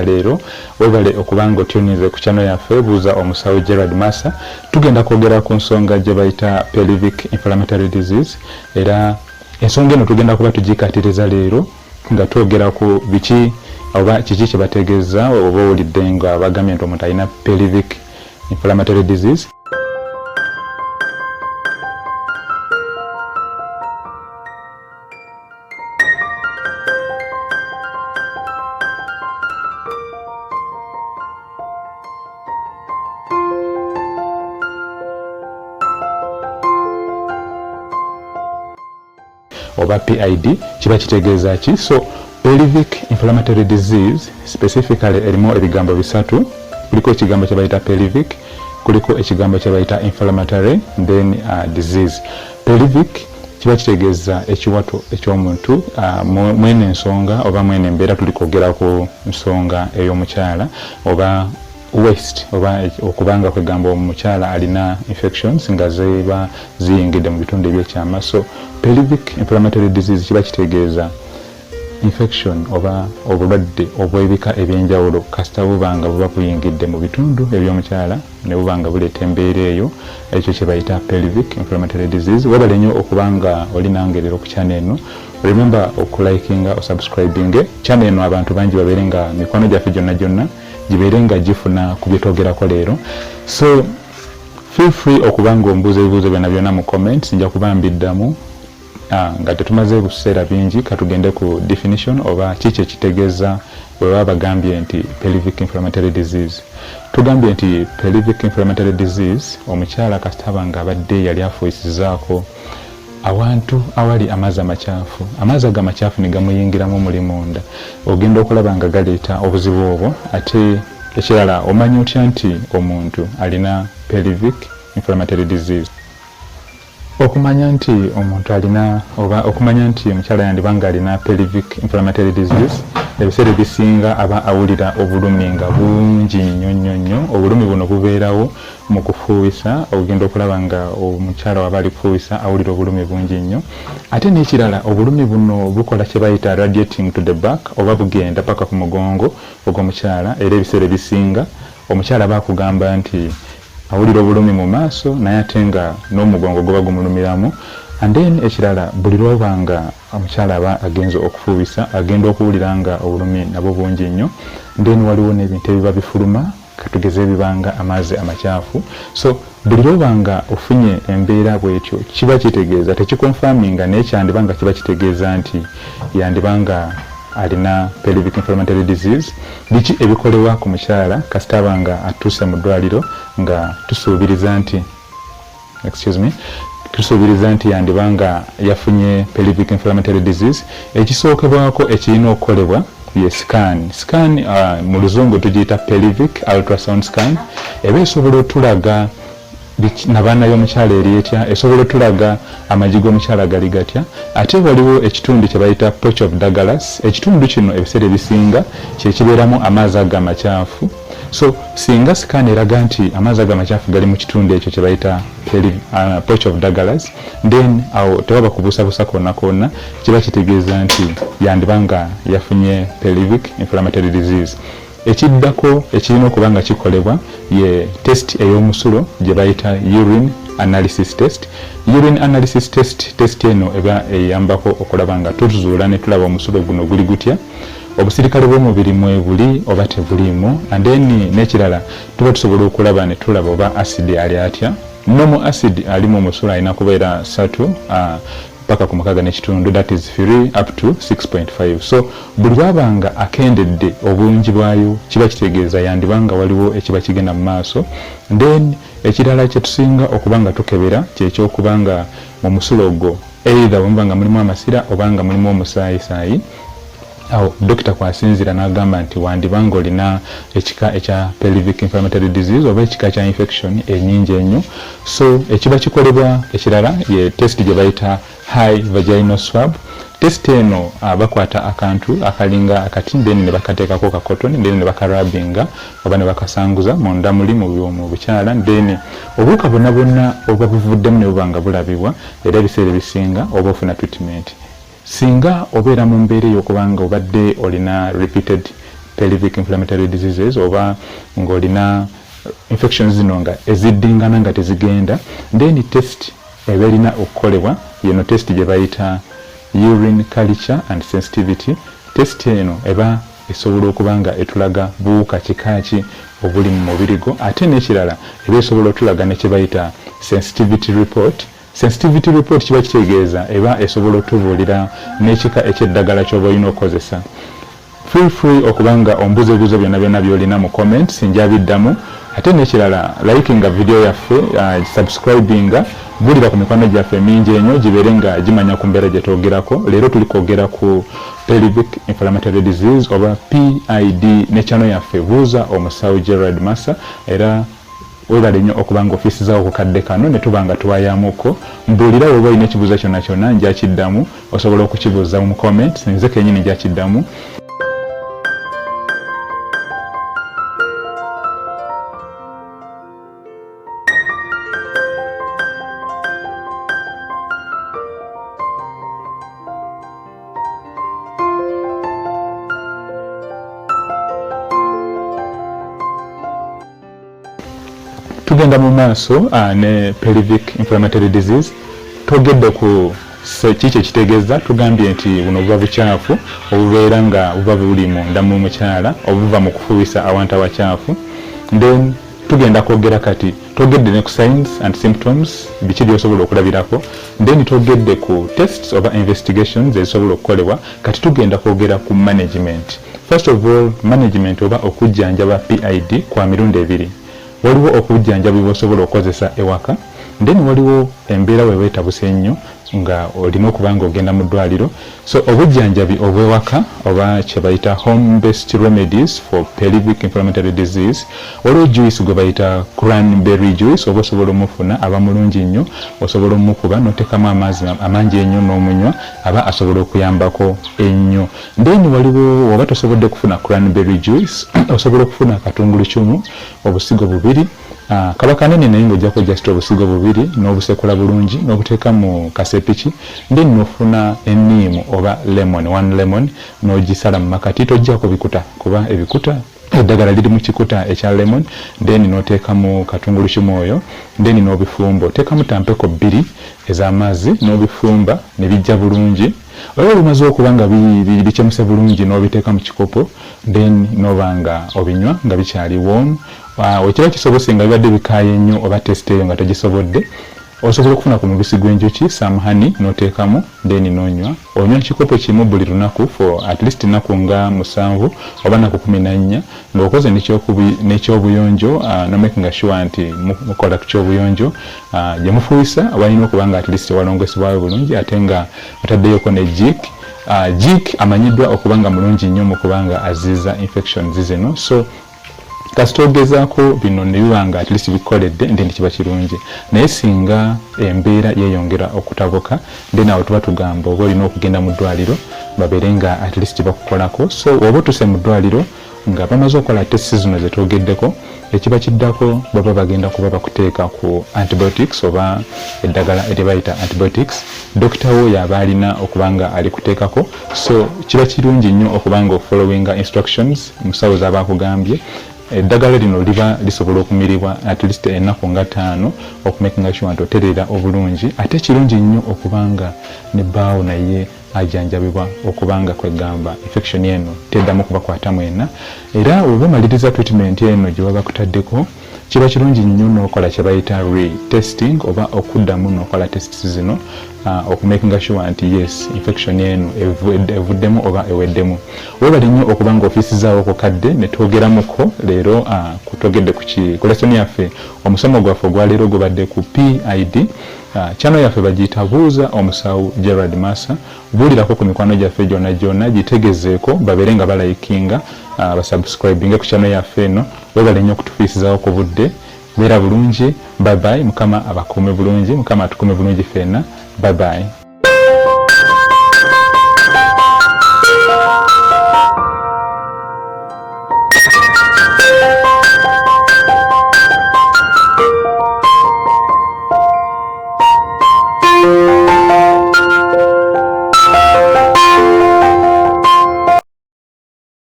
Leero webale okubanga otunyuze ku channel yaffe buuza omusawo Gerard Massa. Tugenda kwogera ku nsonga gye bayita pelvic inflammatory disease, era ensonga eno tugenda kuba tugikatiriza leero nga twogera ku biki oba kiki kye bategeeza oba owulidde nga bagambye nti omuntu alina pelvic inflammatory disease. Oba PID kiba kitegeeza ki? So pelvic inflammatory disease specifically erimu ebigambo bisatu. Kuliko ekigambo kye bayita pelvic, kuliko ekigambo kye bayita inflammatory, then disease. Pelvic kiba kitegeeza ekiwato eky'omuntu mwene ensonga oba mwene embeera tuli kwogera ku nsonga ey'omukyala oba waste oba okubanga kwegamba omukyala alina infections nga ziba ziyingidde mu bitundu ebyekyama. So pelvic inflammatory disease kiba kitegeeza infection oba obulwadde obw'ebika ebyenjawulo kasita bubanga buba buyingidde mu bitundu eby'omukyala ne bubanga buleeta embeera eyo, ekyo kye bayita pelvic inflammatory disease. Webale nnyo okubanga oli nange leero ku channel eno. Remember okulikinga osubscribing channel eno, abantu bangi babeere nga mikono gyaffe gyonna gibeere nga gifuna ku byetwogerako leero. So feel free okubanga ombuuza ebibuuzo byonna mu comments, nja kuba mbiddamu. Nga tetumaze buseera bingi katugende ku definition oba kiki ekitegeeza bwe baba bagambye nti pelvic inflammatory disease. Tugambye nti pelvic inflammatory disease omukyala kasitaba nga abadde yali afuuyisizaako awantu awali amazzi amakyafu, amazzi ago amakyafu ne gamuyingiramu muli munda, ogenda okulaba nga galeeta obuzibu obwo. Ate ekirala omanya otya nti omuntu alina pelvic inflammatory disease? Okumanya nti omuntu alina oba okumanya nti omukyala yandibanga alina pelvic inflammatory disease, ebiseera ebisinga aba awulira obulumi nga bungi nnyo. Obulumi buno bubeerawo mu kufuuyisa, ogenda okulaba nga omukyala waba ali kufuuyisa awulira obulumi bungi nnyo. Ate n'ekirala obulumi buno bukola kye bayita radiating to the back oba bugenda paka ku mugongo ogw'omukyala, era ebiseera ebisinga omukyala bakugamba nti awulira obulumi mu maaso naye ate nga n'omugongo guba gumulumiramu. And then ekirala buli lwobanga omukyala aba agenza okufuubisa agenda okuwulira nga obulumi nabwo bungi nnyo. Then waliwo n'ebintu ebiba bifuluma, katugeze ebibanga amazzi amakyafu. So buli lwobanga ofunye embeera bwetyo kiba kitegeeza tekikonfaminga naye kyandibanga kiba kitegeeza nti yandibanga alina pelvic inflammatory disease. Biki ebikolebwa ku mukyala kasita abanga atuuse mu ddwaliro nga tusuubiriza nti yandibanga yafunye pelvic inflammatory disease? Ekisookebwako ekirina okukolebwa ye scan mu luzungu tugiyita pelvic ultrasound scan. Eba esobola otulaga nabaana y'omukyala eri etya, esobola otulaga amagi g'omukyala gali gatya. Ate waliwo ekitundu kye bayita pouch of Douglas. Ekitundu kino ebiseera ebisinga kye kibeeramu amazzi ago amakyafu. So singa scan eraga nti amazzi ago amakyafu gali mu kitundu ekyo kye bayita pouch of Douglas, then awo tewaba kubuusabuusa konna kiba kitegeeza nti yandibanga yafunye pelvic inflammatory disease. Ekiddako ekirina okuba nga kikolebwa ye test ey'omusulo gye bayita urine analysis test. Urine analysis test eno eba eyambako okulaba nga tuzuula ne tulaba omusulo guno guli gutya, obusirikale bw'omubiri mwebuli oba tebuliimu. And then n'ekirala tuba tusobola okulaba ne tulaba oba acid ali atya. Normal acid ali mu musulo alina kubeera 3 paka ku 6.5, that is 3 up to 6.5. So buli lwabanga akendedde obungi bwayo kiba kitegeeza yandibanga waliwo ekiba kigenda mu maaso. Then ekirala kye tusinga okubanga tukebera ky'ekyokubanga mu musulo ogwo either bw'omubanga mulimu amasira obanga mulimu omusaayi. Awo dokita kwasinzira n'agamba nti wandibanga olina ekika ekya pelvic inflammatory disease oba ekika kya infection enyingi ennyo. So ekiba kikolebwa ekirala ye test gye bayita high vaginal swab. Test eno bakwata akantu akalinga akati then ne bakateekako ka cotton then ne bakarabinga oba ne bakasanguza munda muli mu bukyala, then obuwuka bonna oba buvuddemu ne bubanga bulabibwa, era ebiseera ebisinga oba ofuna treatment. Singa obeera mu mbeera ey'okubanga obadde olina repeated pelvic inflammatory diseases oba ng'olina infections zino nga eziddingana nga tezigenda, then test eba erina okukolebwa, yeno test gye bayita urine culture and sensitivity. Test eno eba esobola okuba nga etulaga buwuka kikaaki obuli mu mubiri gwo, ate n'ekirala eba esobola otulaga ne kye bayita sensitivity report. Sensitivity report kiba kitegeeza eba esobola otubuulira n'ekika eky'eddagala ky'oba olina okukozesa. Feel free okuba nga ombuzeebuuzo byonna by'olina mu comments, njabiddamu. Ate n'ekirala likinga video yaffe, subscribinga, bulira ku mikwano gyaffe mingi ennyo gibeere nga gimanya ku mbeera gye twogerako. Leero tuli kwogera ku pelvic inflammatory disease oba PID ne channel yaffe Buuza Omusawo Gerald Massa, era webale nnyo okuba nga ofiisi zaawo ku kadde kano ne tuba nga tuwayaamuko. Mbuulira bw'oba olina ekibuuzo kyonna njakiddamu, osobola okukibuuza mu comments, nze kennyini njakiddamu. Tugenda mu maaso ne pelvic inflammatory disease. Togedde ku kiki ekitegeeza, tugambye nti buno buba bukyafu obubeera nga buba buli munda mu mukyala obuva mu kufuuyisa awantu awakyafu. Then tugenda kwogera kati, togedde ne ku signs and symptoms, biki by'osobola okulabirako. Then togedde ku tests oba investigations ezisobola okukolebwa. Kati tugenda kwogera ku management. First of all, management oba okujjanjaba PID kwa mirundi ebiri. Waliwo okujjanjabi bw'osobola okukozesa ewaka, then waliwo embeera we weetabuse ennyo nga olina okuba nga ogenda mu ddwaliro. So obujjanjabi obw'ewaka oba kye bayita home based remedies for pelvic inflammatory disease, waliwo juice gwe bayita cranberry juice oba osobola omufuna aba mulungi nnyo, osobola omukuba n'oteekamu amazzi amangi ennyo n'omunywa, aba asobola okuyambako ennyo. Then waliwo oba tosobodde kufuna cranberry juice, osobola okufuna katungulu kyumu, obusigo bubiri, kaba kanene naye ng'ojjako just obusigo bubiri n'obusekula bulungi n'obuteeka mu kasepiki, then n'ofuna enniimu oba lemon, one lemon, n'ogisala mu makati, tojjako bikuta kuba ebikuta eddagala liri mu kikuta ekya lemon, then n'oteekamu katungulu kimu oyo, then n'obifumba, oteekamu tampeko 2 ez'amazzi n'obifumba ne bijja bulungi. Olwo lumaze okuba nga bikyemuse bulungi n'obiteeka mu kikopo, then n'oba nga obinywa nga bikyali warm. Wekiba kisobose nga bibadde bikaaye nnyo oba test eyo nga tegisobodde, osobola okufuna ku mubisi gw'enjuki some honey n'oteekamu, then n'onywa. Onywa ekikopo kimu buli lunaku for at least ennaku nga 7 oba ennaku 14, ng'okoze n'ekyobuyonjo, no making sure nti mukola ku kyobuyonjo gye mufuuyisa walina okuba nga at least walongesebwayo bulungi, ate nga otaddeyoko ne jik. Jik amanyiddwa okuba nga mulungi nnyo mu kuba nga aziiza infections zino. So kasita ogezaako bino ne biba nga at least bikoledde, ndi kiba kirungi. Naye singa embeera yeeyongera okutabuka, then awo tuba tugamba oba olina okugenda mu ddwaliro babeere nga at least bakukolako. So oba otuse mu ddwaliro nga bamaze okukola test zino ze twogeddeko, ekiba kiddako baba bagenda kuba bakuteeka ku antibiotics oba eddagala erye bayita antibiotics. Dokita wo yaba alina okuba nga alikuteekako. So kiba kirungi nnyo okuba nga ofollowinga instructions musawo z'aba akugambye. Eddagala lino liba lisobola okumiribwa at least ennaku nga 5 okumakinga sure nti otereera obulungi, ate kirungi nnyo okuba nga ne bbaawo naye ajjanjabibwa okuba nga kwegamba infection eno teddamu kubakwata mwena. Era oba omaliriza treatment eno gye baba kutaddeko, kiba kirungi nnyo n'okola kye bayita retesting oba okuddamu n'okola tests zino okumakinga sure nti yes infection eno evuddemu oba eweddemu. Webale nnyo okuba nga ofiisi zaawo ku kadde ne twogeramuko leero kutogedde ku lesson yaffe. Omusomo gwaffe ogwaleero gubadde ku PID. Channel yaffe bagiyita Buuza Omusawo Gerald Massa. Buulirako ku mikwano gyaffe gyonna gitegezeeko babeere nga balayikinga basubscribinge ku channel yaffe eno. Webale nnyo okutufiisizaawo ku budde. Beera bulungi. Bye bye. Mukama abakuume bulungi. Mukama atukuume bulungi ffenna. Bye bye.